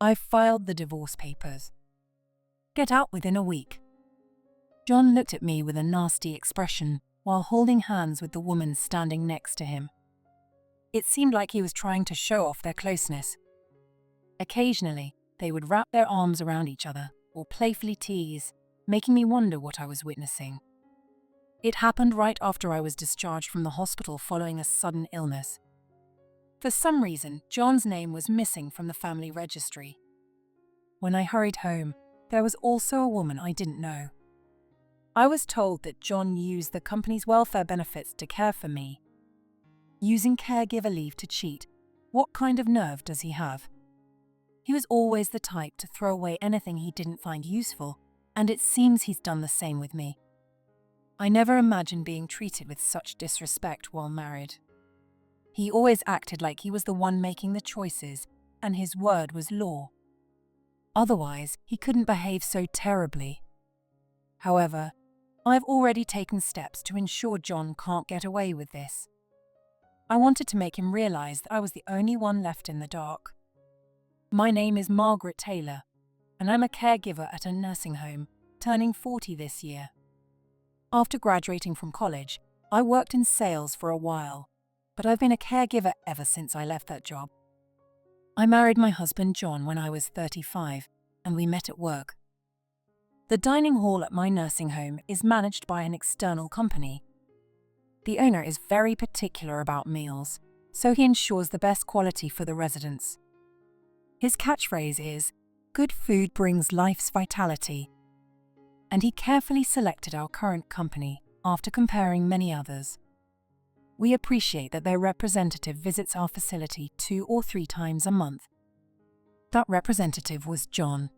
I've filed the divorce papers. Get out within a week." John looked at me with a nasty expression while holding hands with the woman standing next to him. It seemed like he was trying to show off their closeness. Occasionally, they would wrap their arms around each other or playfully tease, making me wonder what I was witnessing. It happened right after I was discharged from the hospital following a sudden illness. For some reason, John's name was missing from the family registry. When I hurried home, there was also a woman I didn't know. I was told that John used the company's welfare benefits to care for me. Using caregiver leave to cheat, what kind of nerve does he have? He was always the type to throw away anything he didn't find useful, and it seems he's done the same with me. I never imagined being treated with such disrespect while married. He always acted like he was the one making the choices, and his word was law. Otherwise, he couldn't behave so terribly. However, I've already taken steps to ensure John can't get away with this. I wanted to make him realize that I was the only one left in the dark. My name is Margaret Taylor, and I'm a caregiver at a nursing home, turning 40 this year. After graduating from college, I worked in sales for a while, but I've been a caregiver ever since I left that job. I married my husband John when I was 35, and we met at work. The dining hall at my nursing home is managed by an external company. The owner is very particular about meals, so he ensures the best quality for the residents. His catchphrase is, "Good food brings life's vitality," and he carefully selected our current company after comparing many others. We appreciate that their representative visits our facility 2 or 3 times a month. That representative was John.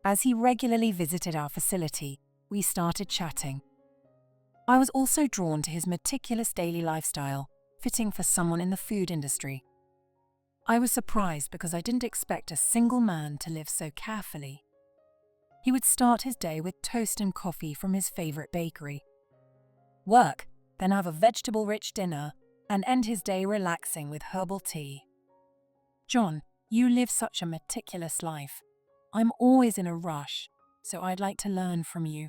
As he regularly visited our facility, we started chatting. I was also drawn to his meticulous daily lifestyle, fitting for someone in the food industry. I was surprised because I didn't expect a single man to live so carefully. He would start his day with toast and coffee from his favorite bakery. Work, then have a vegetable-rich dinner, and end his day relaxing with herbal tea. "John, you live such a meticulous life. I'm always in a rush, so I'd like to learn from you."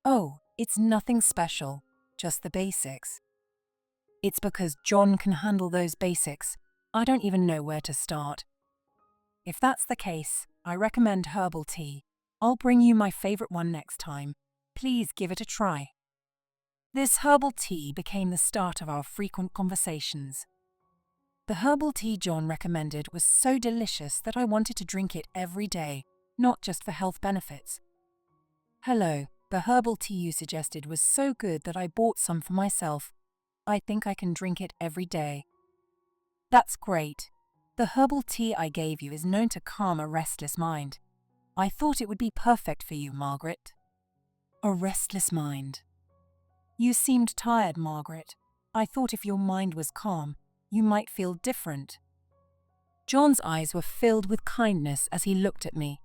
"Oh, it's nothing special, just the basics." It's because John can handle those basics, I don't even know where to start. If that's the case, I recommend herbal tea. I'll bring you my favorite one next time. Please give it a try. This herbal tea became the start of our frequent conversations. The herbal tea John recommended was so delicious that I wanted to drink it every day, not just for health benefits. "Hello, the herbal tea you suggested was so good that I bought some for myself. I think I can drink it every day." "That's great. The herbal tea I gave you is known to calm a restless mind. I thought it would be perfect for you, Margaret." "A restless mind." "You seemed tired, Margaret. I thought if your mind was calm, you might feel different." John's eyes were filled with kindness as he looked at me.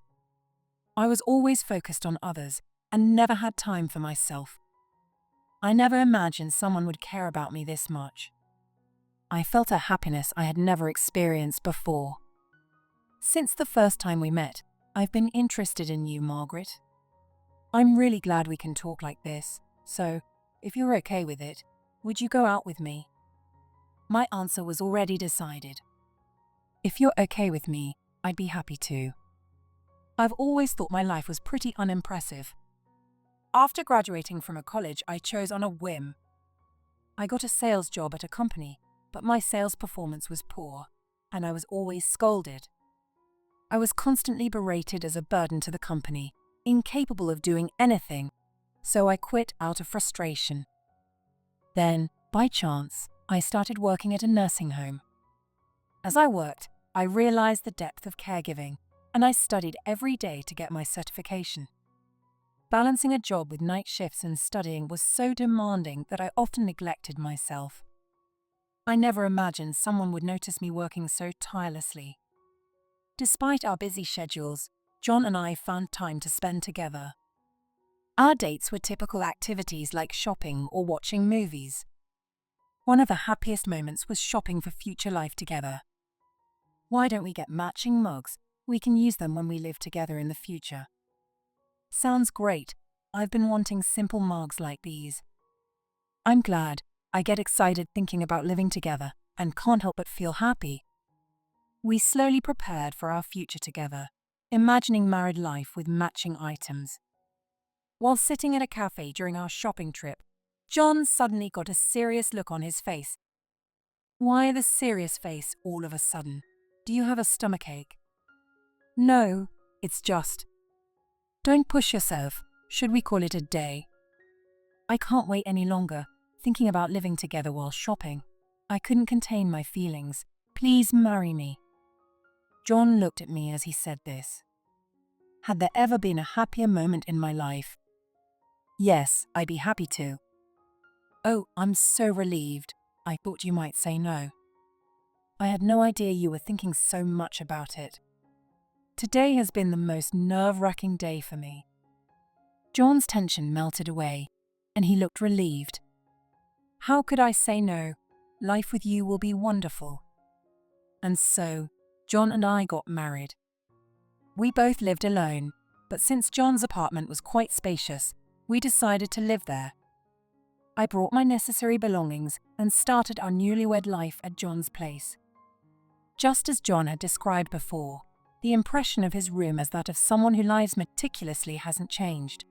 I was always focused on others and never had time for myself. I never imagined someone would care about me this much. I felt a happiness I had never experienced before. "Since the first time we met, I've been interested in you, Margaret. I'm really glad we can talk like this, so, if you're okay with it, would you go out with me?" My answer was already decided. If you're okay with me, I'd be happy to. I've always thought my life was pretty unimpressive. After graduating from a college, I chose on a whim. I got a sales job at a company, but my sales performance was poor, and I was always scolded. I was constantly berated as a burden to the company, incapable of doing anything, so I quit out of frustration. Then, by chance, I started working at a nursing home. As I worked, I realized the depth of caregiving, and I studied every day to get my certification. Balancing a job with night shifts and studying was so demanding that I often neglected myself. I never imagined someone would notice me working so tirelessly. Despite our busy schedules, John and I found time to spend together. Our dates were typical activities like shopping or watching movies. One of the happiest moments was shopping for future life together. "Why don't we get matching mugs We can use them when we live together in the future. Sounds great. I've been wanting simple mugs like these. I'm glad. I get excited thinking about living together and can't help but feel happy. We slowly prepared for our future together, imagining married life with matching items. While sitting at a cafe during our shopping trip, John suddenly got a serious look on his face. Why the serious face all of a sudden? Do you have a stomachache? No, it's just. Don't push yourself. Should we call it a day? I can't wait any longer, thinking about living together while shopping. I couldn't contain my feelings. Please marry me. John looked at me as he said this. Had there ever been a happier moment in my life? Yes, I'd be happy to. Oh, I'm so relieved. I thought you might say no. I had no idea you were thinking so much about it. Today has been the most nerve-wracking day for me. John's tension melted away, and he looked relieved. How could I say no? Life with you will be wonderful. And so, John and I got married. We both lived alone, but since John's apartment was quite spacious, we decided to live there. I brought my necessary belongings and started our newlywed life at John's place. Just as John had described before, the impression of his room as that of someone who lives meticulously hasn't changed.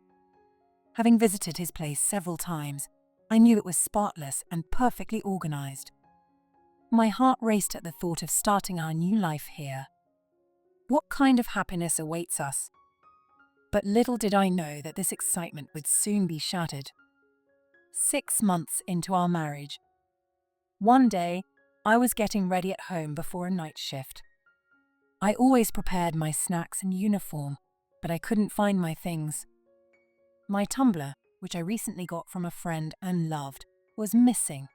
Having visited his place several times, I knew it was spotless and perfectly organized. My heart raced at the thought of starting our new life here. What kind of happiness awaits us? But little did I know that this excitement would soon be shattered. 6 months into our marriage. One day, I was getting ready at home before a night shift. I always prepared my snacks and uniform, but I couldn't find my things. My tumbler, which I recently got from a friend and loved, was missing.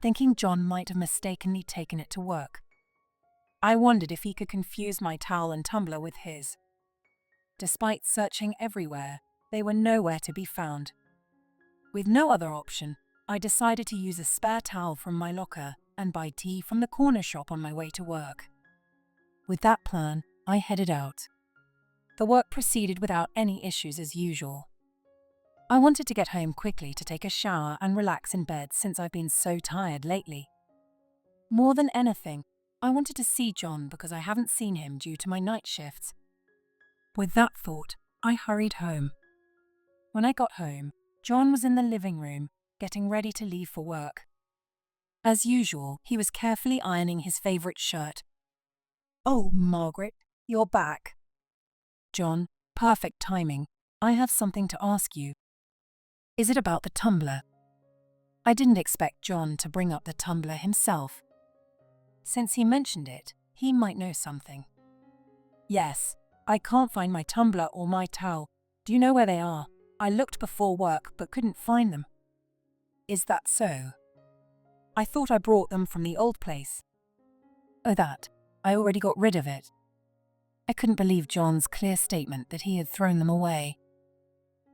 Thinking John might have mistakenly taken it to work, I wondered if he could confuse my towel and tumbler with his. Despite searching everywhere, they were nowhere to be found. With no other option, I decided to use a spare towel from my locker and buy tea from the corner shop on my way to work. With that plan, I headed out. The work proceeded without any issues as usual. I wanted to get home quickly to take a shower and relax in bed since I've been so tired lately. More than anything, I wanted to see John because I haven't seen him due to my night shifts. With that thought, I hurried home. When I got home, John was in the living room, getting ready to leave for work. As usual, he was carefully ironing his favorite shirt. Oh, Margaret, you're back. John, perfect timing. I have something to ask you. Is it about the tumbler? I didn't expect John to bring up the tumbler himself. Since he mentioned it, he might know something. Yes, I can't find my tumbler or my towel. Do you know where they are? I looked before work but couldn't find them. Is that so? I thought I brought them from the old place. Oh, that. I already got rid of it. I couldn't believe John's clear statement that he had thrown them away.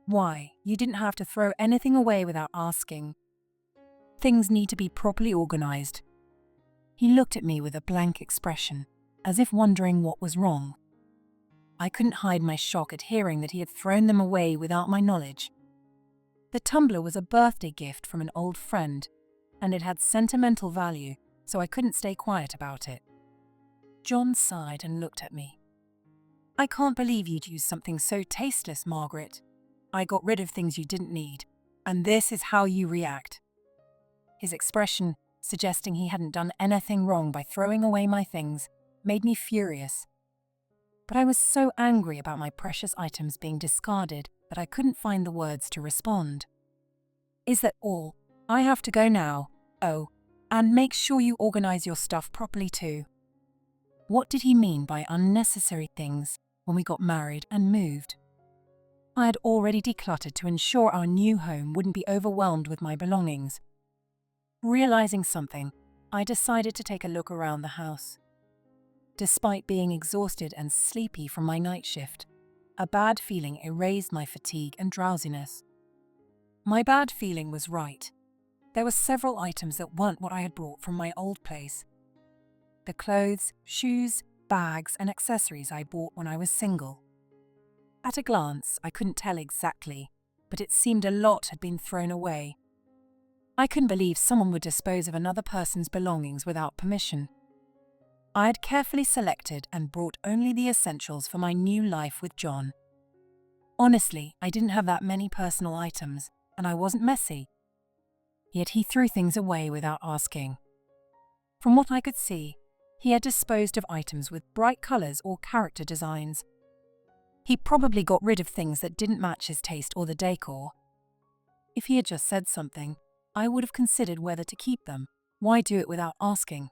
Why, you didn't have to throw anything away without asking. Things need to be properly organized. He looked at me with a blank expression, as if wondering what was wrong. I couldn't hide my shock at hearing that he had thrown them away without my knowledge. The tumbler was a birthday gift from an old friend, and it had sentimental value, so I couldn't stay quiet about it. John sighed and looked at me. I can't believe you'd use something so tasteless, Margaret. I got rid of things you didn't need, and this is how you react. His expression, suggesting he hadn't done anything wrong by throwing away my things, made me furious. But I was so angry about my precious items being discarded that I couldn't find the words to respond. Is that all? I have to go now. Oh, and make sure you organize your stuff properly too. What did he mean by unnecessary things when we got married and moved? I had already decluttered to ensure our new home wouldn't be overwhelmed with my belongings. Realizing something, I decided to take a look around the house. Despite being exhausted and sleepy from my night shift, a bad feeling erased my fatigue and drowsiness. My bad feeling was right. There were several items that weren't what I had brought from my old place. The clothes, shoes, bags, and accessories I bought when I was single. At a glance, I couldn't tell exactly, but it seemed a lot had been thrown away. I couldn't believe someone would dispose of another person's belongings without permission. I had carefully selected and brought only the essentials for my new life with John. Honestly, I didn't have that many personal items, and I wasn't messy. Yet he threw things away without asking. From what I could see, he had disposed of items with bright colors or character designs. He probably got rid of things that didn't match his taste or the decor. If he had just said something, I would have considered whether to keep them. Why do it without asking?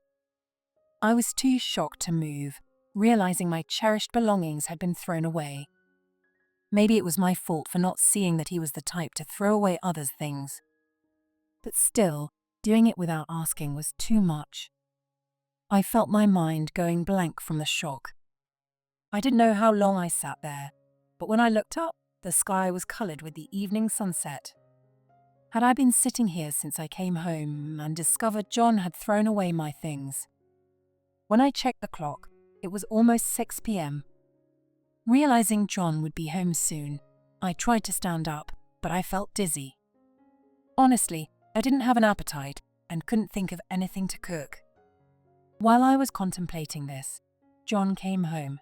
I was too shocked to move, realizing my cherished belongings had been thrown away. Maybe it was my fault for not seeing that he was the type to throw away others' things. But still, doing it without asking was too much. I felt my mind going blank from the shock. I didn't know how long I sat there, but when I looked up, the sky was colored with the evening sunset. Had I been sitting here since I came home and discovered John had thrown away my things? When I checked the clock, it was almost 6 p.m. Realizing John would be home soon, I tried to stand up, but I felt dizzy. Honestly, I didn't have an appetite and couldn't think of anything to cook. While I was contemplating this, John came home.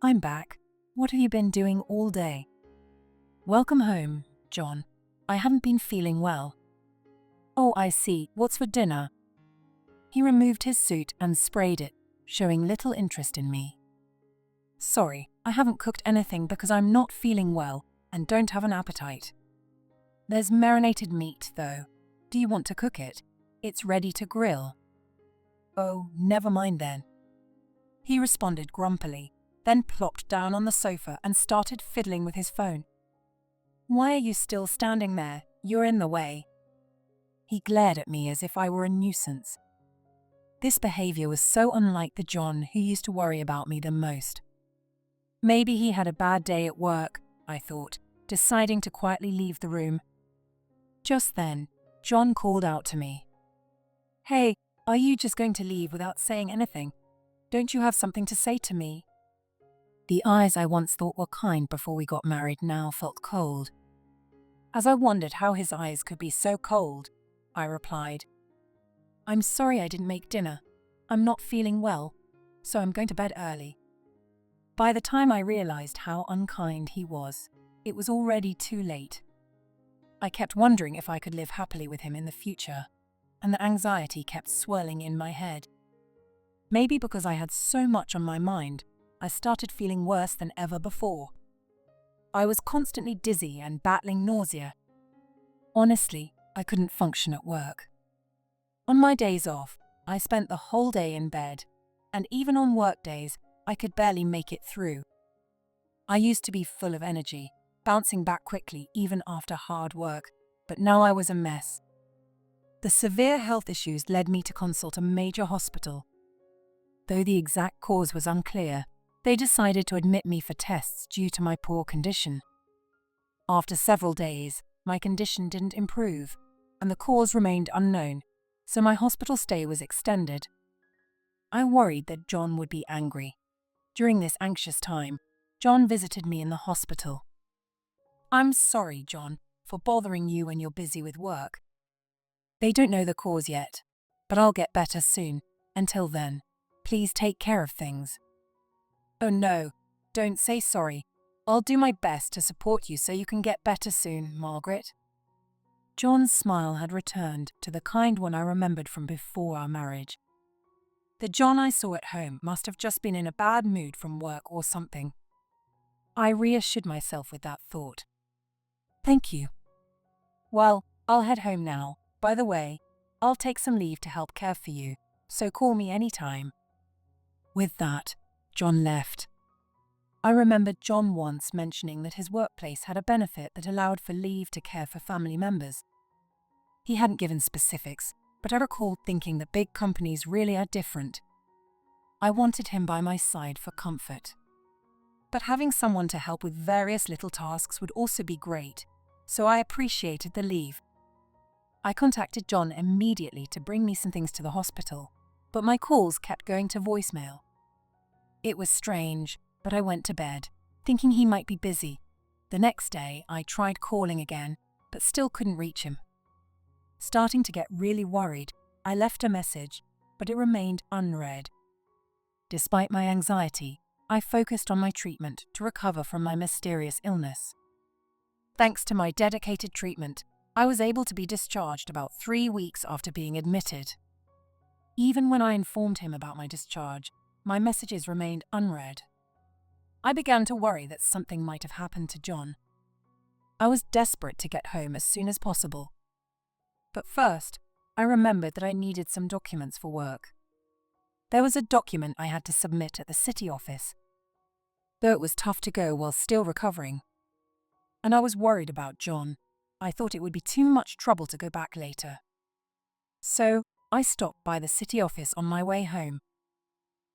"I'm back. What have you been doing all day?" "Welcome home, John. I haven't been feeling well." "Oh, I see. What's for dinner?" He removed his suit and sprayed it, showing little interest in me. "Sorry, I haven't cooked anything because I'm not feeling well and don't have an appetite. There's marinated meat, though. Do you want to cook it? It's ready to grill." "Oh, never mind then." He responded grumpily, then plopped down on the sofa and started fiddling with his phone. "Why are you still standing there? You're in the way." He glared at me as if I were a nuisance. This behavior was so unlike the John who used to worry about me the most. Maybe he had a bad day at work, I thought, deciding to quietly leave the room. Just then, John called out to me. "Hey, are you just going to leave without saying anything? Don't you have something to say to me?" The eyes I once thought were kind before we got married now felt cold. As I wondered how his eyes could be so cold, I replied, "I'm sorry I didn't make dinner. I'm not feeling well, so I'm going to bed early." By the time I realized how unkind he was, it was already too late. I kept wondering if I could live happily with him in the future, and the anxiety kept swirling in my head. Maybe because I had so much on my mind, I started feeling worse than ever before. I was constantly dizzy and battling nausea. Honestly, I couldn't function at work. On my days off, I spent the whole day in bed, and even on work days, I could barely make it through. I used to be full of energy, bouncing back quickly even after hard work, but now I was a mess. The severe health issues led me to consult a major hospital. Though the exact cause was unclear, they decided to admit me for tests due to my poor condition. After several days, my condition didn't improve, and the cause remained unknown, so my hospital stay was extended. I worried that John would be angry. During this anxious time, John visited me in the hospital. "I'm sorry, John, for bothering you when you're busy with work. They don't know the cause yet, but I'll get better soon. Until then, please take care of things." "Oh no, don't say sorry. I'll do my best to support you so you can get better soon, Margaret." John's smile had returned to the kind one I remembered from before our marriage. The John I saw at home must have just been in a bad mood from work or something. I reassured myself with that thought. "Thank you." "Well, I'll head home now. By the way, I'll take some leave to help care for you, so call me anytime." With that, John left. I remembered John once mentioning that his workplace had a benefit that allowed for leave to care for family members. He hadn't given specifics, but I recalled thinking that big companies really are different. I wanted him by my side for comfort. But having someone to help with various little tasks would also be great, so I appreciated the leave. I contacted John immediately to bring me some things to the hospital, but my calls kept going to voicemail. It was strange, but I went to bed, thinking he might be busy. The next day, I tried calling again, but still couldn't reach him. Starting to get really worried, I left a message, but it remained unread. Despite my anxiety, I focused on my treatment to recover from my mysterious illness. Thanks to my dedicated treatment, I was able to be discharged about 3 weeks after being admitted. Even when I informed him about my discharge, my messages remained unread. I began to worry that something might have happened to John. I was desperate to get home as soon as possible. But first, I remembered that I needed some documents for work. There was a document I had to submit at the city office, though it was tough to go while still recovering. And I was worried about John. I thought it would be too much trouble to go back later. So, I stopped by the city office on my way home.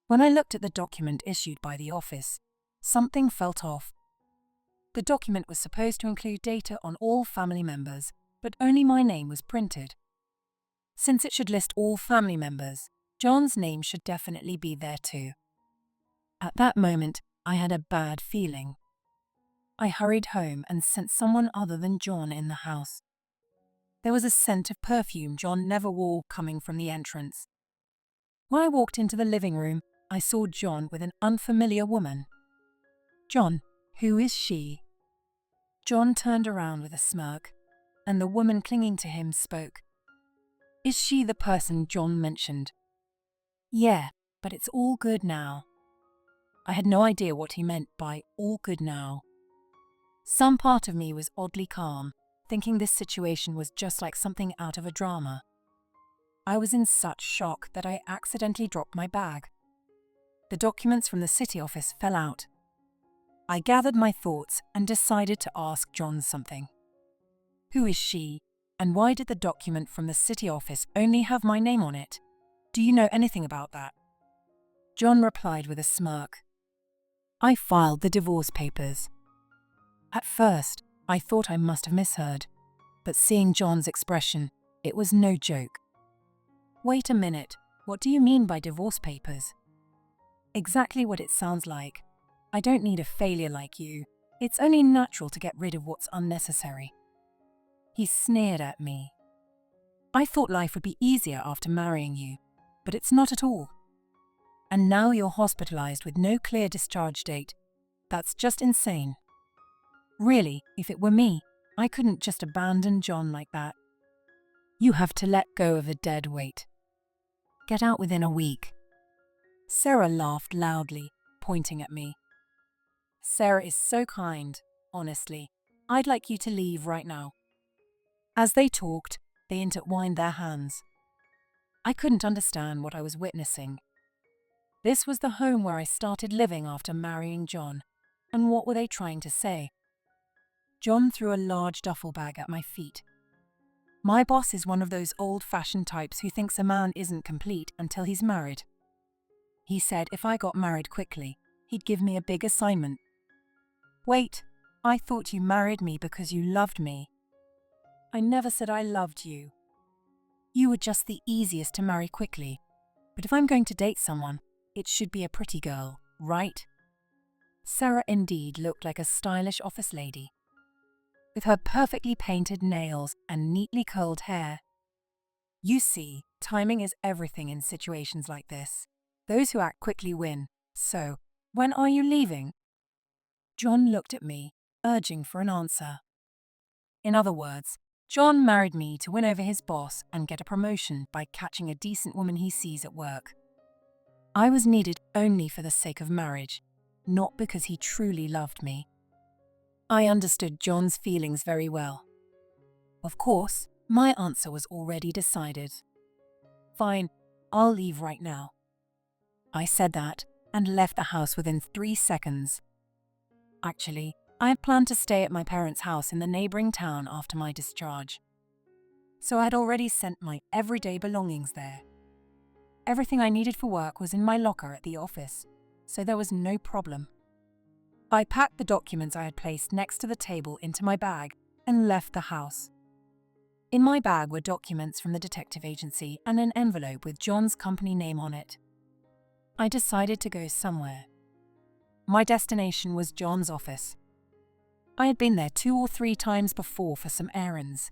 When I looked at the document issued by the office, something felt off. The document was supposed to include data on all family members, but only my name was printed. Since it should list all family members, John's name should definitely be there too. At that moment, I had a bad feeling. I hurried home and sent someone other than John in the house. There was a scent of perfume John never wore coming from the entrance. When I walked into the living room, I saw John with an unfamiliar woman. "John, who is she?" John turned around with a smirk, and the woman clinging to him spoke. "Is she the person John mentioned?" "Yeah, but it's all good now." I had no idea what he meant by all good now. Some part of me was oddly calm, thinking this situation was just like something out of a drama. I was in such shock that I accidentally dropped my bag. The documents from the city office fell out. I gathered my thoughts and decided to ask John something. "Who is she, and why did the document from the city office only have my name on it? Do you know anything about that?" John replied with a smirk. "I filed the divorce papers." At first, I thought I must have misheard, but seeing John's expression, it was no joke. "Wait a minute, what do you mean by divorce papers?" "Exactly what it sounds like. I don't need a failure like you. It's only natural to get rid of what's unnecessary." He sneered at me. "I thought life would be easier after marrying you, but it's not at all. And now you're hospitalized with no clear discharge date. That's just insane. Really, if it were me, I couldn't just abandon John like that. You have to let go of a dead weight. Get out within a week." Sarah laughed loudly, pointing at me. "Sarah is so kind, honestly. I'd like you to leave right now." As they talked, they intertwined their hands. I couldn't understand what I was witnessing. This was the home where I started living after marrying John, and what were they trying to say? John threw a large duffel bag at my feet. My boss is one of those old-fashioned types who thinks a man isn't complete until he's married. He said if I got married quickly, he'd give me a big assignment. "Wait, I thought you married me because you loved me." "I never said I loved you. You were just the easiest to marry quickly. But if I'm going to date someone, it should be a pretty girl, right?" Sarah indeed looked like a stylish office lady, with her perfectly painted nails and neatly curled hair. You see, timing is everything in situations like this. Those who act quickly win. "So, when are you leaving?" John looked at me, urging for an answer. In other words, John married me to win over his boss and get a promotion by catching a decent woman he sees at work. I was needed only for the sake of marriage, not because he truly loved me. I understood John's feelings very well. Of course, my answer was already decided. "Fine, I'll leave right now." I said that and left the house within 3 seconds. Actually, I had planned to stay at my parents' house in the neighboring town after my discharge. So I had already sent my everyday belongings there. Everything I needed for work was in my locker at the office, so there was no problem. I packed the documents I had placed next to the table into my bag and left the house. In my bag were documents from the detective agency and an envelope with John's company name on it. I decided to go somewhere, My destination was John's office. I had been there 2 or 3 times before for some errands.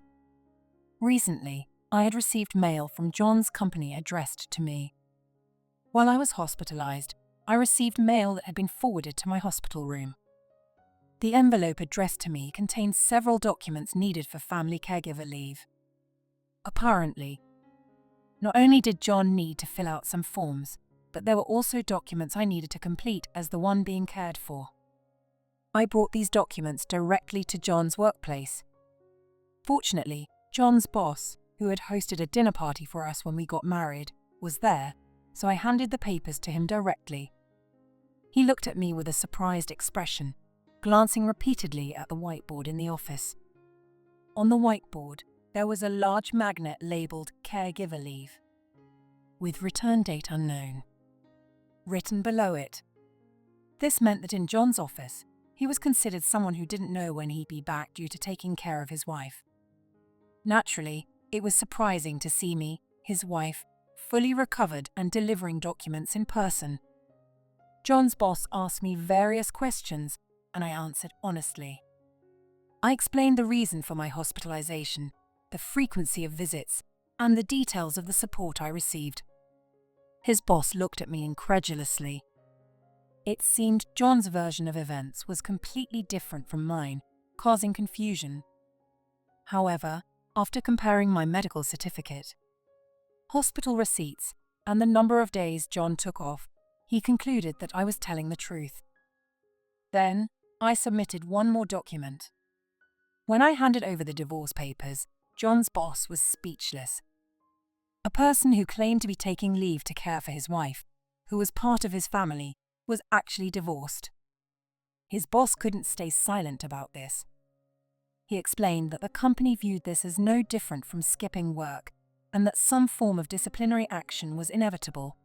Recently, I had received mail from John's company addressed to me. While I was hospitalized, I received mail that had been forwarded to my hospital room. The envelope addressed to me contained several documents needed for family caregiver leave. Apparently, not only did John need to fill out some forms, but there were also documents I needed to complete as the one being cared for. I brought these documents directly to John's workplace. Fortunately, John's boss, who had hosted a dinner party for us when we got married, was there, so I handed the papers to him directly. He looked at me with a surprised expression, glancing repeatedly at the whiteboard in the office. On the whiteboard, there was a large magnet labeled Caregiver Leave, with return date unknown, written below it. This meant that in John's office, he was considered someone who didn't know when he'd be back due to taking care of his wife. Naturally, it was surprising to see me, his wife, fully recovered and delivering documents in person. John's boss asked me various questions, and I answered honestly. I explained the reason for my hospitalization, the frequency of visits, and the details of the support I received. His boss looked at me incredulously. It seemed John's version of events was completely different from mine, causing confusion. However, after comparing my medical certificate, hospital receipts, and the number of days John took off, he concluded that I was telling the truth. Then, I submitted one more document. When I handed over the divorce papers, John's boss was speechless. A person who claimed to be taking leave to care for his wife, who was part of his family, was actually divorced. His boss couldn't stay silent about this. He explained that the company viewed this as no different from skipping work, and that some form of disciplinary action was inevitable.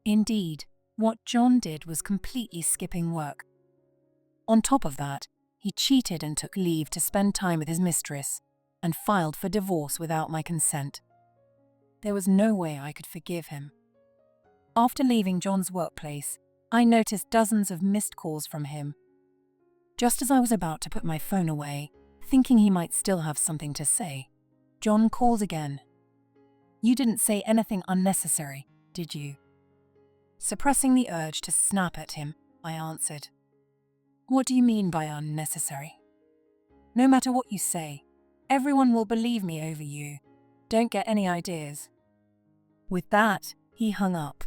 Indeed, what John did was completely skipping work. On top of that, he cheated and took leave to spend time with his mistress, and filed for divorce without my consent. There was no way I could forgive him. After leaving John's workplace, I noticed dozens of missed calls from him. Just as I was about to put my phone away, thinking he might still have something to say, John called again. "You didn't say anything unnecessary, did you?" Suppressing the urge to snap at him, I answered, "What do you mean by unnecessary? No matter what you say, everyone will believe me over you. Don't get any ideas." With that, he hung up.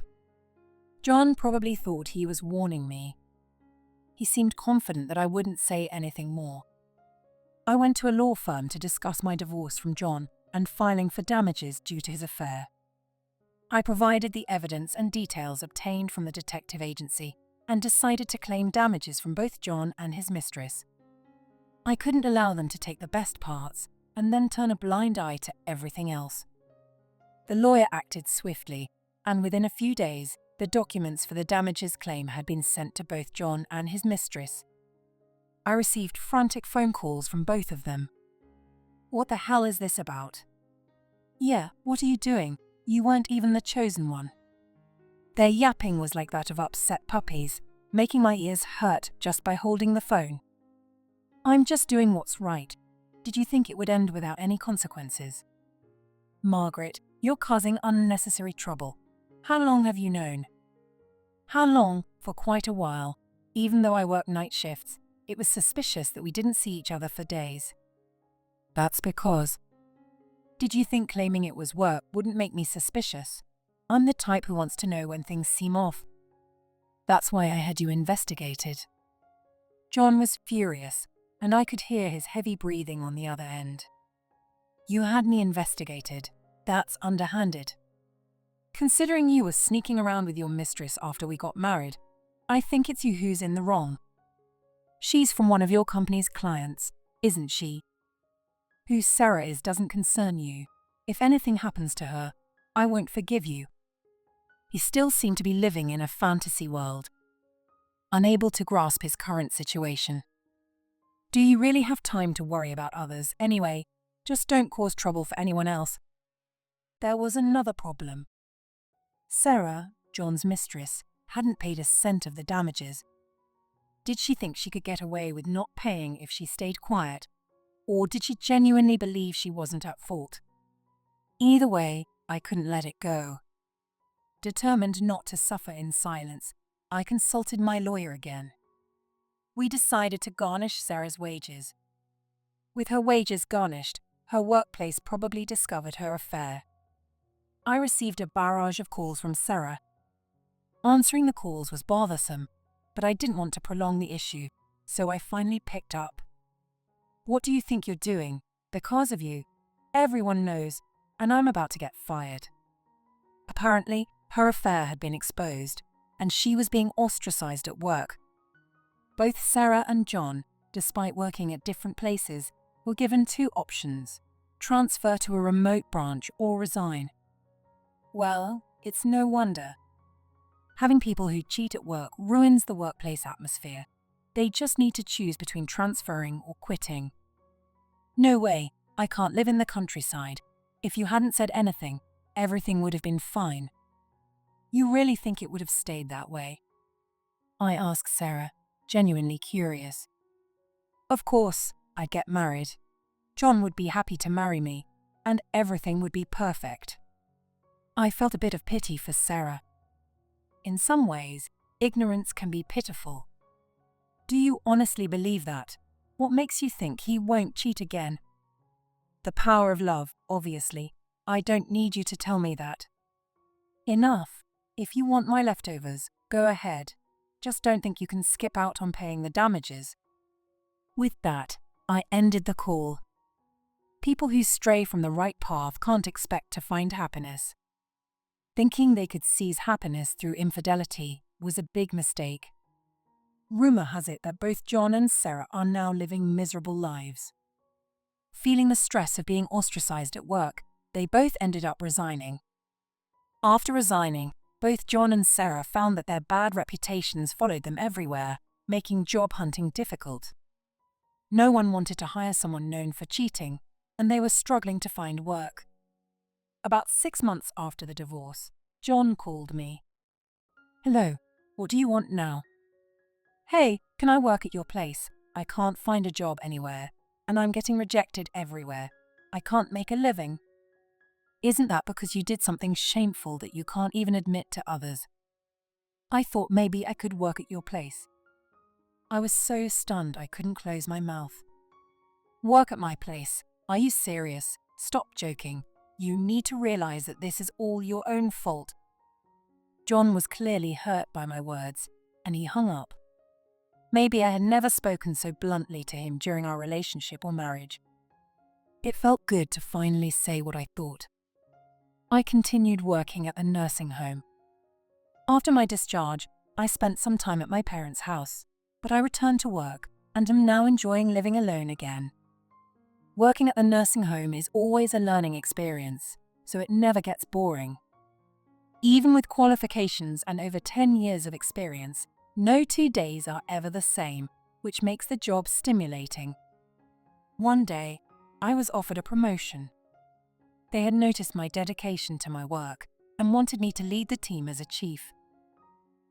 John probably thought he was warning me. He seemed confident that I wouldn't say anything more. I went to a law firm to discuss my divorce from John and filing for damages due to his affair. I provided the evidence and details obtained from the detective agency and decided to claim damages from both John and his mistress. I couldn't allow them to take the best parts and then turn a blind eye to everything else. The lawyer acted swiftly, and within a few days, the documents for the damages claim had been sent to both John and his mistress. I received frantic phone calls from both of them. "What the hell is this about?" "Yeah, what are you doing? You weren't even the chosen one." Their yapping was like that of upset puppies, making my ears hurt just by holding the phone. "I'm just doing what's right. Did you think it would end without any consequences?" "Margaret, you're causing unnecessary trouble. How long have you known?" "How long? For quite a while. Even though I work night shifts, it was suspicious that we didn't see each other for days." "That's because..." "Did you think claiming it was work wouldn't make me suspicious? I'm the type who wants to know when things seem off. That's why I had you investigated." John was furious, and I could hear his heavy breathing on the other end. "You had me investigated. That's underhanded. Considering you were sneaking around with your mistress after we got married, I think it's you who's in the wrong. She's from one of your company's clients, isn't she? Who Sarah is doesn't concern you. If anything happens to her, I won't forgive you." He still seemed to be living in a fantasy world, unable to grasp his current situation. "Do you really have time to worry about others anyway? Just don't cause trouble for anyone else." There was another problem. Sarah, John's mistress, hadn't paid a cent of the damages, Did she think she could get away with not paying if she stayed quiet? Or did she genuinely believe she wasn't at fault? Either way, I couldn't let it go. Determined not to suffer in silence, I consulted my lawyer again. We decided to garnish Sarah's wages. With her wages garnished, her workplace probably discovered her affair. I received a barrage of calls from Sarah. Answering the calls was bothersome, but I didn't want to prolong the issue, so I finally picked up. "What do you think you're doing? Because of you. Everyone knows, and I'm about to get fired." Apparently, her affair had been exposed, and she was being ostracized at work. Both Sarah and John, despite working at different places, were given two options: transfer to a remote branch or resign. Well, it's no wonder. Having people who cheat at work ruins the workplace atmosphere. They just need to choose between transferring or quitting. No way, I can't live in the countryside. If you hadn't said anything, everything would have been fine. You really think it would have stayed that way? I asked Sarah, genuinely curious. Of course, I'd get married. John would be happy to marry me, and everything would be perfect. I felt a bit of pity for Sarah. In some ways, ignorance can be pitiful. Do you honestly believe that? What makes you think he won't cheat again? The power of love, obviously. I don't need you to tell me that. Enough. If you want my leftovers, go ahead. Just don't think you can skip out on paying the damages. With that, I ended the call. People who stray from the right path can't expect to find happiness. Thinking they could seize happiness through infidelity was a big mistake. Rumor has it that both John and Sarah are now living miserable lives. Feeling the stress of being ostracized at work, they both ended up resigning. After resigning, both John and Sarah found that their bad reputations followed them everywhere, making job hunting difficult. No one wanted to hire someone known for cheating, and they were struggling to find work. About 6 months after the divorce, John called me. "Hello, what do you want now?" "Hey, can I work at your place? I can't find a job anywhere, and I'm getting rejected everywhere. I can't make a living." "Isn't that because you did something shameful that you can't even admit to others?" "I thought maybe I could work at your place." I was so stunned I couldn't close my mouth. "Work at my place? Are you serious? Stop joking. You need to realize that this is all your own fault." John was clearly hurt by my words, and he hung up. Maybe I had never spoken so bluntly to him during our relationship or marriage. It felt good to finally say what I thought. I continued working at the nursing home. After my discharge, I spent some time at my parents' house, but I returned to work and am now enjoying living alone again. Working at the nursing home is always a learning experience, so it never gets boring. Even with qualifications and over 10 years of experience, no 2 days are ever the same, which makes the job stimulating. One day, I was offered a promotion. They had noticed my dedication to my work and wanted me to lead the team as a chief.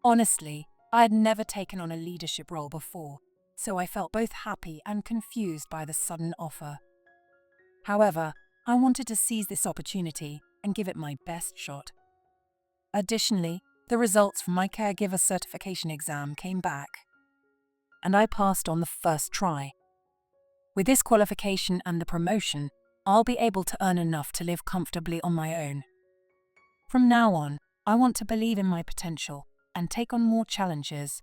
Honestly, I had never taken on a leadership role before, so I felt both happy and confused by the sudden offer. However, I wanted to seize this opportunity and give it my best shot. Additionally, the results from my caregiver certification exam came back, and I passed on the first try. With this qualification and the promotion, I'll be able to earn enough to live comfortably on my own. From now on, I want to believe in my potential and take on more challenges,